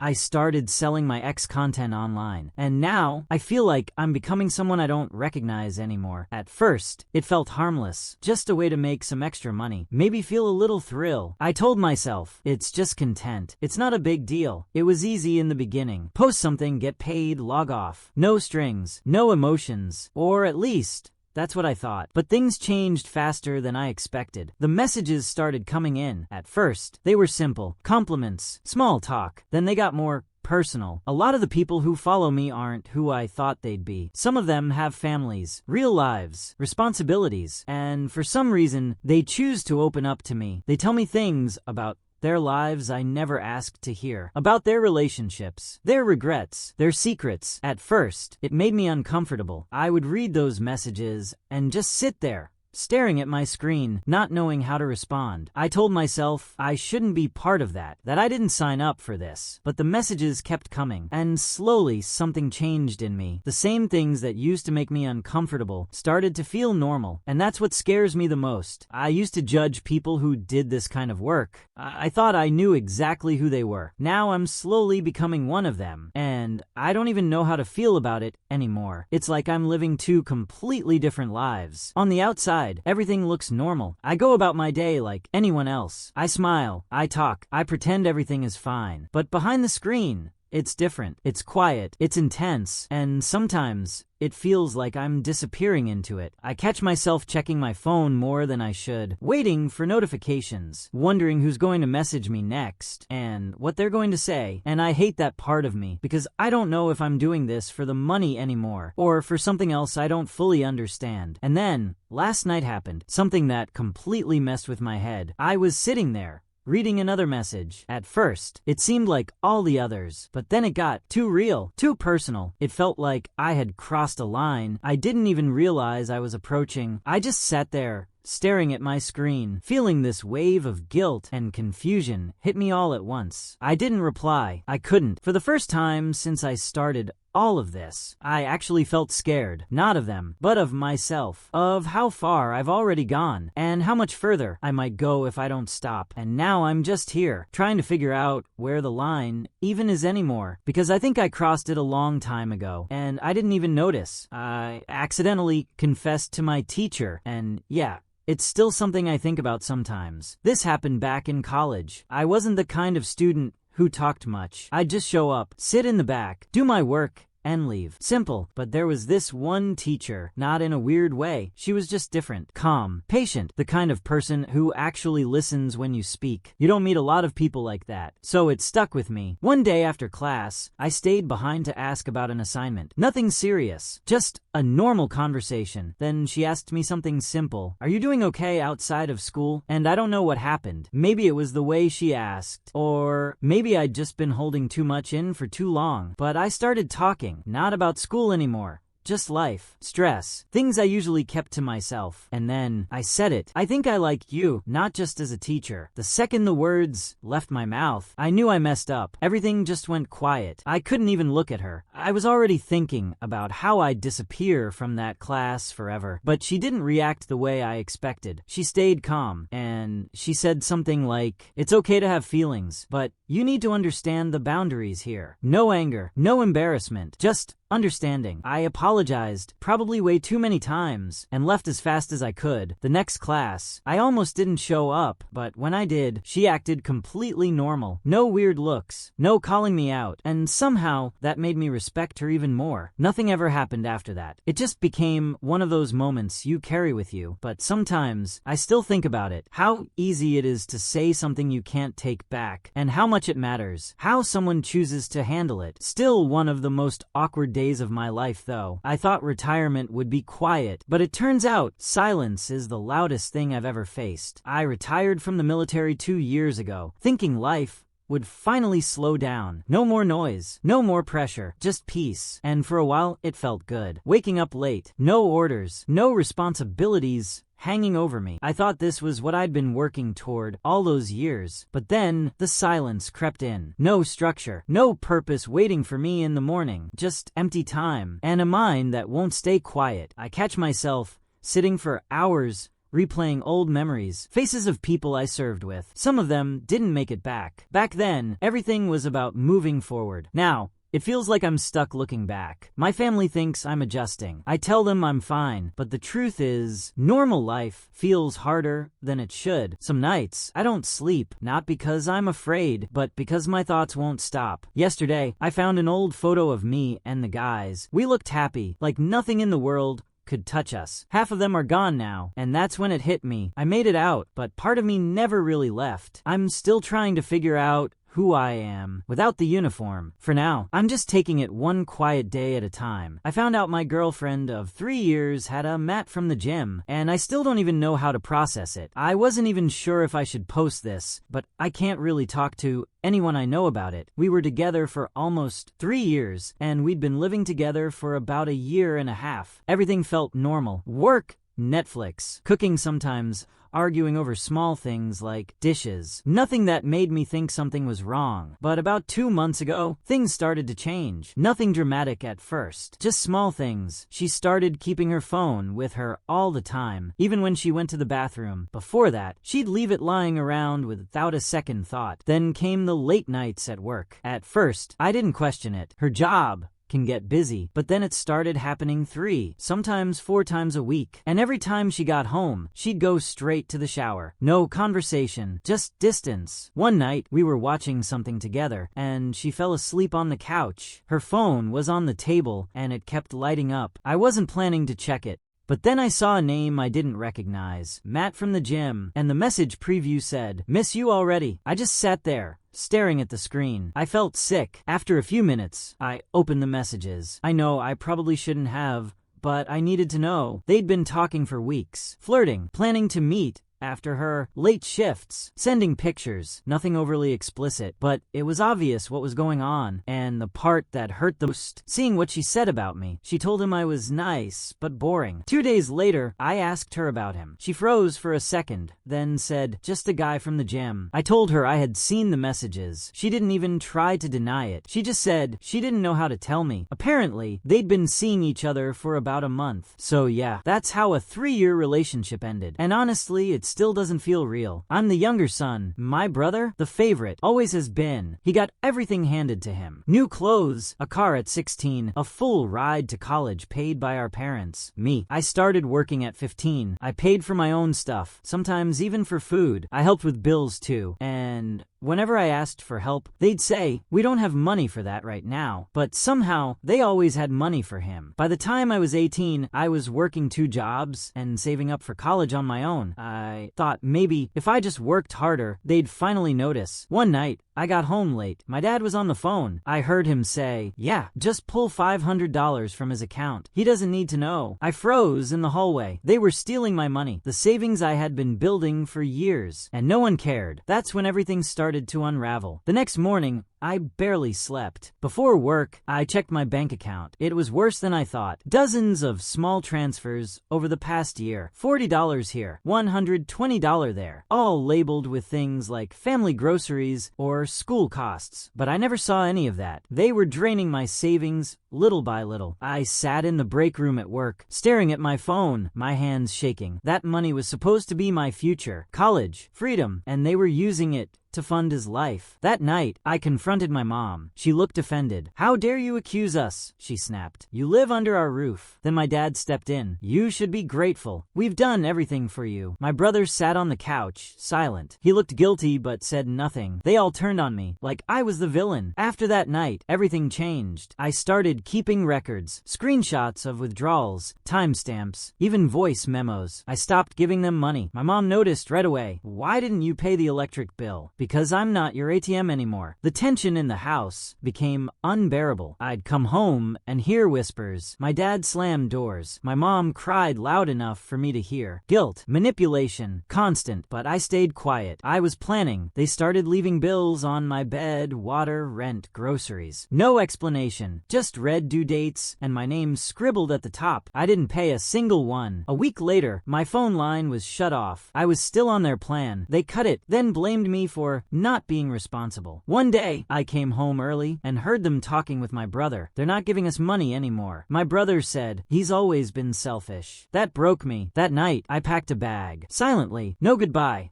I started selling my ex content online, and now I feel like I'm becoming someone I don't recognize anymore. At first, it felt harmless, just a way to make some extra money, maybe feel a little thrill. I told myself, it's just content. It's not a big deal. It was easy in the beginning. Post something, get paid, log off. No strings, no emotions, or at least that's what I thought. But things changed faster than I expected. The messages started coming in. At first, they were simple, compliments, small talk. Then they got more personal. A lot of the people who follow me aren't who I thought they'd be. Some of them have families, real lives, responsibilities, and for some reason, they choose to open up to me. They tell me things about their lives I never asked to hear, about their relationships, their regrets, their secrets. At first, it made me uncomfortable. I would read those messages and just sit there, staring at my screen, not knowing how to respond. I told myself I shouldn't be part of that I didn't sign up for this. But the messages kept coming, and slowly something changed in me. The same things that used to make me uncomfortable started to feel normal, and that's what scares me the most. I used to judge people who did this kind of work. I thought I knew exactly who they were. Now I'm slowly becoming one of them, and I don't even know how to feel about it anymore. It's like I'm living two completely different lives. On the outside, everything looks normal. I go about my day like anyone else. I smile, I talk, I pretend everything is fine. But behind the screen, it's different. It's quiet, it's intense, and sometimes it feels like I'm disappearing into it. I catch myself checking my phone more than I should, waiting for notifications, wondering who's going to message me next, and what they're going to say. And I hate that part of me, because I don't know if I'm doing this for the money anymore, or for something else I don't fully understand. And then, last night happened, something that completely messed with my head. I was sitting there, reading another message. At first, it seemed like all the others, but then it got too real, too personal. It felt like I had crossed a line I didn't even realize I was approaching. I just sat there, staring at my screen, feeling this wave of guilt and confusion hit me all at once. I didn't reply. I couldn't. For the first time since I started all of this, I actually felt scared, not of them, but of myself, of how far I've already gone, and how much further I might go if I don't stop. And now I'm just here, trying to figure out where the line even is anymore, because I think I crossed it a long time ago, and I didn't even notice. I accidentally confessed to my teacher, and yeah, it's still something I think about sometimes. This happened back in college. I wasn't the kind of student who talked much. I'd just show up, sit in the back, do my work, and leave. Simple. But there was this one teacher, not in a weird way. She was just different. Calm, patient, the kind of person who actually listens when you speak. You don't meet a lot of people like that. So it stuck with me. One day after class, I stayed behind to ask about an assignment. Nothing serious, just a normal conversation. Then she asked me something simple. Are you doing okay outside of school? And I don't know what happened. Maybe it was the way she asked, or maybe I'd just been holding too much in for too long. But I started talking. Not about school anymore. Just life, stress, things I usually kept to myself. And then I said it. I think I like you, not just as a teacher. The second the words left my mouth, I knew I messed up. Everything just went quiet. I couldn't even look at her. I was already thinking about how I'd disappear from that class forever. But she didn't react the way I expected. She stayed calm, and she said something like, "It's okay to have feelings, but you need to understand the boundaries here. No anger, no embarrassment, just understanding." I apologized, probably way too many times, and left as fast as I could. The next class, I almost didn't show up, but when I did, she acted completely normal. No weird looks, no calling me out, and somehow that made me respect her even more. Nothing ever happened after that. It just became one of those moments you carry with you, but sometimes I still think about it. How easy it is to say something you can't take back, and how much it matters. How someone chooses to handle it. Still one of the most awkward days of my life, though. I thought retirement would be quiet, but it turns out silence is the loudest thing I've ever faced. I retired from the military 2 years ago, thinking life would finally slow down. No more noise, no more pressure, just peace. And for a while, it felt good. Waking up late, no orders, no responsibilities hanging over me. I thought this was what I'd been working toward all those years. But then the silence crept in. No structure, no purpose waiting for me in the morning, just empty time and a mind that won't stay quiet. I catch myself sitting for hours replaying old memories, faces of people I served with. Some of them didn't make it back. Back then, everything was about moving forward. Now, it feels like I'm stuck looking back. My family thinks I'm adjusting. I tell them I'm fine, but the truth is, normal life feels harder than it should. Some nights, I don't sleep, not because I'm afraid, but because my thoughts won't stop. Yesterday, I found an old photo of me and the guys. We looked happy, like nothing in the world could touch us. Half of them are gone now, and that's when it hit me. I made it out, but part of me never really left. I'm still trying to figure out who I am without the uniform. For now, I'm just taking it one quiet day at a time. I found out my girlfriend of 3 years had a mat from the gym, and I still don't even know how to process it. I wasn't even sure if I should post this, but I can't really talk to anyone I know about it. We were together for almost 3 years, and we'd been living together for about a year and a half. Everything felt normal. Work, Netflix, cooking sometimes, arguing over small things like dishes. Nothing that made me think something was wrong. But about 2 months ago, things started to change. Nothing dramatic at first, just small things. She started keeping her phone with her all the time, even when she went to the bathroom. Before that, she'd leave it lying around without a second thought. Then came the late nights at work. At first, I didn't question it. Her job can get busy, but then it started happening 3, sometimes 4 times a week. And every time she got home, she'd go straight to the shower. No conversation, just distance. One night, we were watching something together, and she fell asleep on the couch. Her phone was on the table, and it kept lighting up. I wasn't planning to check it, but then I saw a name I didn't recognize, Matt from the gym, and the message preview said, "Miss you already." I just sat there, staring at the screen. I felt sick. After a few minutes, I opened the messages. I know I probably shouldn't have, but I needed to know. They'd been talking for weeks, flirting, planning to meet after her late shifts, sending pictures, nothing overly explicit, but it was obvious what was going on, and the part that hurt the most, seeing what she said about me. She told him I was nice, but boring. 2 days later, I asked her about him. She froze for a second, then said, "Just a guy from the gym." I told her I had seen the messages. She didn't even try to deny it. She just said she didn't know how to tell me. Apparently, they'd been seeing each other for about a month. So yeah, that's how a 3-year relationship ended. And honestly, it still doesn't feel real. I'm the younger son. My brother, the favorite, always has been. He got everything handed to him. New clothes, a car at 16, a full ride to college paid by our parents. Me, I started working at 15. I paid for my own stuff, sometimes even for food. I helped with bills too. And whenever I asked for help, they'd say, "We don't have money for that right now." But somehow, they always had money for him. By the time I was 18, I was working 2 jobs and saving up for college on my own. I thought maybe if I just worked harder, they'd finally notice. One night, I got home late. My dad was on the phone. I heard him say, "Yeah, just pull $500 from his account. He doesn't need to know." I froze in the hallway. They were stealing my money, the savings I had been building for years, and no one cared. That's when everything started to unravel. The next morning, I barely slept. Before work, I checked my bank account. It was worse than I thought. Dozens of small transfers over the past year. $40 here, $120 there, all labeled with things like family groceries or school costs. But I never saw any of that. They were draining my savings little by little. I sat in the break room at work, staring at my phone, my hands shaking. That money was supposed to be my future, college, freedom, and they were using it to fund his life. That night, I confronted my mom. She looked offended. "How dare you accuse us?" she snapped. "You live under our roof." Then my dad stepped in. "You should be grateful. We've done everything for you." My brother sat on the couch, silent. He looked guilty but said nothing. They all turned on me, like I was the villain. After that night, everything changed. I started keeping records, screenshots of withdrawals, timestamps, even voice memos. I stopped giving them money. My mom noticed right away. "Why didn't you pay the electric bill?" "Because I'm not your ATM anymore." The tension in the house became unbearable. I'd come home and hear whispers. My dad slammed doors. My mom cried loud enough for me to hear. Guilt, manipulation, constant, but I stayed quiet. I was planning. They started leaving bills on my bed, water, rent, groceries. No explanation, just red due dates and my name scribbled at the top. I didn't pay a single one. A week later, my phone line was shut off. I was still on their plan. They cut it, then blamed me for for not being responsible. One day, I came home early and heard them talking with my brother. They're not giving us money anymore. My brother said he's always been selfish. That broke me. That night, I packed a bag. Silently, no goodbye,